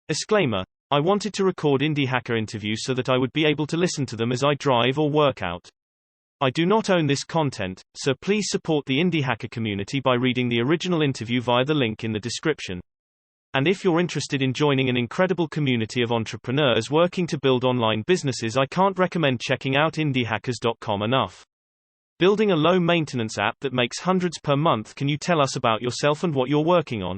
Disclaimer. I wanted to record Indie Hacker interviews so that I would be able to listen to them as I drive or work out. I do not own this content, so please support the Indie Hacker community by reading the original interview via the link in the description. And if you're interested in joining an incredible community of entrepreneurs working to build online businesses, I can't recommend checking out indiehackers.com enough. Building a low-maintenance app that makes hundreds per month. Can you tell us about yourself and what you're working on?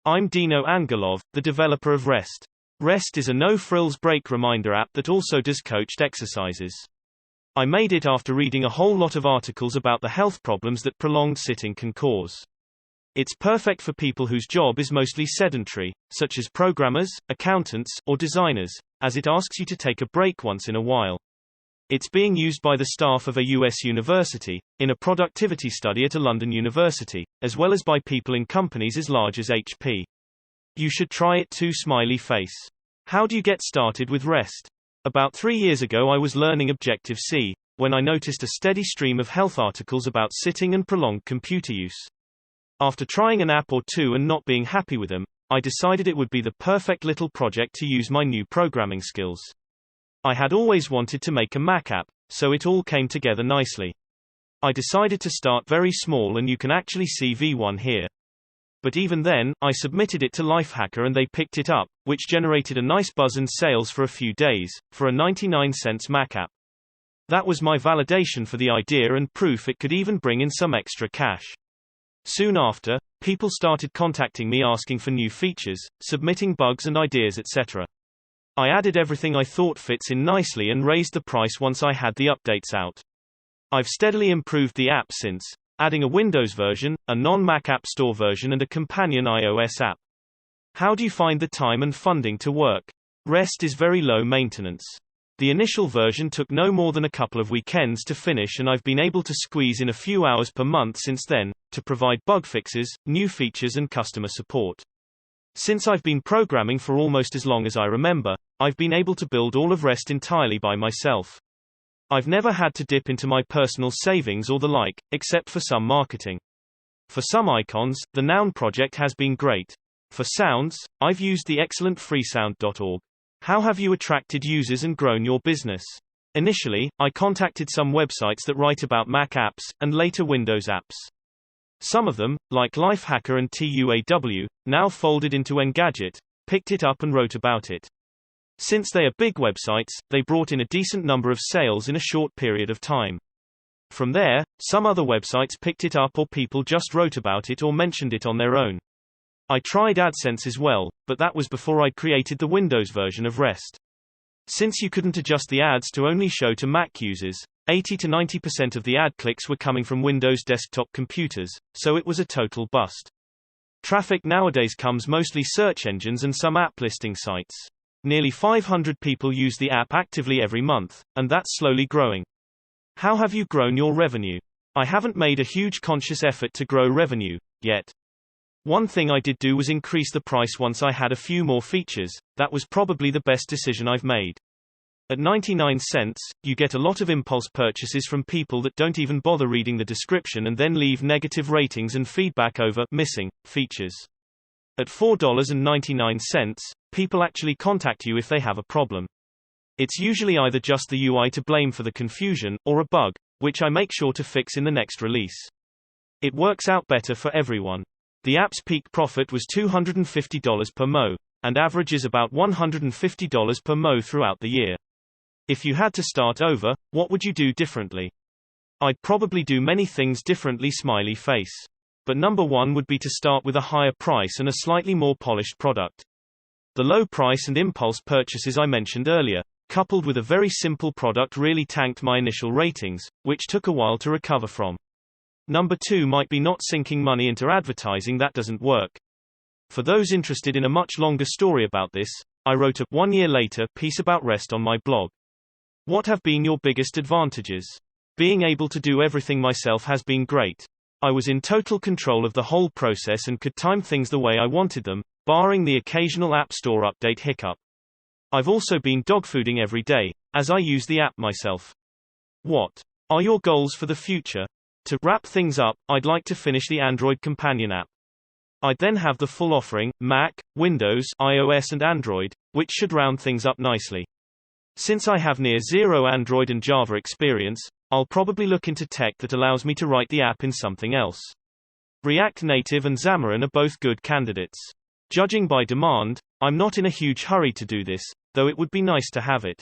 I'm Dino Angelov, the developer of Rest. Rest is a no-frills break reminder app that also does coached exercises. I made it after reading a whole lot of articles about the health problems that prolonged sitting can cause. It's perfect for people whose job is mostly sedentary, such as programmers, accountants, or designers, as it asks you to take a break once in a while. It's being used by the staff of a US university, in a productivity study at a London university, as well as by people in companies as large as HP. You should try it too. Smiley face. How do you get started with Rest? About 3 years ago I was learning Objective-C, when I noticed a steady stream of health articles about sitting and prolonged computer use. After trying an app or two and not being happy with them, I decided it would be the perfect little project to use my new programming skills. I had always wanted to make a Mac app, so it all came together nicely. I decided to start very small, and you can actually see V1 here. But even then, I submitted it to Lifehacker and they picked it up, which generated a nice buzz and sales for a few days, for a 99-cent Mac app. That was my validation for the idea and proof it could even bring in some extra cash. Soon after, people started contacting me asking for new features, submitting bugs and ideas, etc. I added everything I thought fits in nicely and raised the price once I had the updates out. I've steadily improved the app since, adding a Windows version, a non-Mac App Store version and a companion iOS app. How do you find the time and funding to work? Rest is very low maintenance. The initial version took no more than a couple of weekends to finish, and I've been able to squeeze in a few hours per month since then, to provide bug fixes, new features and customer support. Since I've been programming for almost as long as I remember, I've been able to build all of Rest entirely by myself. I've never had to dip into my personal savings or the like, except for some marketing. For some icons, the Noun project has been great. For sounds, I've used the excellent freesound.org. How have you attracted users and grown your business? Initially, I contacted some websites that write about Mac apps, and later Windows apps. Some of them, like Lifehacker and TUAW, now folded into Engadget, picked it up and wrote about it. Since they are big websites, they brought in a decent number of sales in a short period of time. From there, some other websites picked it up, or people just wrote about it or mentioned it on their own. I tried AdSense as well, but that was before I'd created the Windows version of Rest. Since you couldn't adjust the ads to only show to Mac users, 80 to 90% of the ad clicks were coming from Windows desktop computers, so it was a total bust. Traffic nowadays comes mostly search engines and some app listing sites. Nearly 500 people use the app actively every month, and that's slowly growing. How have you grown your revenue? I haven't made a huge conscious effort to grow revenue, yet. One thing I did do was increase the price once I had a few more features. That was probably the best decision I've made. At 99 cents, you get a lot of impulse purchases from people that don't even bother reading the description and then leave negative ratings and feedback over missing features. At $4.99, people actually contact you if they have a problem. It's usually either just the UI to blame for the confusion, or a bug, which I make sure to fix in the next release. It works out better for everyone. The app's peak profit was $250 per mo, and averages about $150 per mo throughout the year. If you had to start over, what would you do differently? I'd probably do many things differently. Smiley face. But number one would be to start with a higher price and a slightly more polished product. The low price and impulse purchases I mentioned earlier, coupled with a very simple product, really tanked my initial ratings, which took a while to recover from. Number two might be not sinking money into advertising. That doesn't work. For those interested in a much longer story about this, I wrote a 1 year later piece about Rest on my blog. What have been your biggest advantages? Being able to do everything myself has been great. I was in total control of the whole process and could time things the way I wanted them, barring the occasional App Store update hiccup. I've also been dogfooding every day, as I use the app myself. What are your goals for the future? To wrap things up, I'd like to finish the Android companion app. I'd then have the full offering, Mac, Windows, iOS and Android, which should round things up nicely. Since I have near zero Android and Java experience, I'll probably look into tech that allows me to write the app in something else. React Native and Xamarin are both good candidates. Judging by demand, I'm not in a huge hurry to do this, though it would be nice to have it.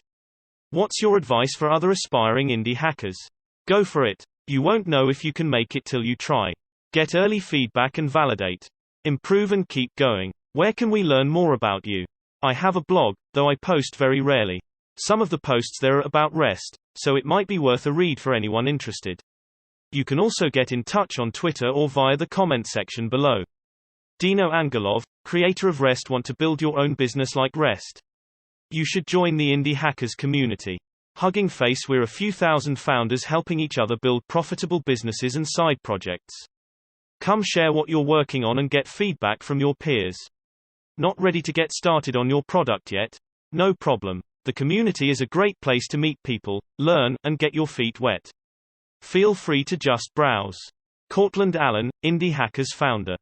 What's your advice for other aspiring indie hackers? Go for it. You won't know if you can make it till you try. Get early feedback and validate. Improve and keep going. Where can we learn more about you? I have a blog, though I post very rarely. Some of the posts there are about REST, so it might be worth a read for anyone interested. You can also get in touch on Twitter or via the comment section below. Dino Angelov, creator of REST. Want to build your own business like REST? You should join the Indie Hackers community. Hugging face, we're a few thousand founders helping each other build profitable businesses and side projects. Come share what you're working on and get feedback from your peers. Not ready to get started on your product yet? No problem. The community is a great place to meet people, learn, and get your feet wet. Feel free to just browse. Courtland Allen, Indie Hackers founder.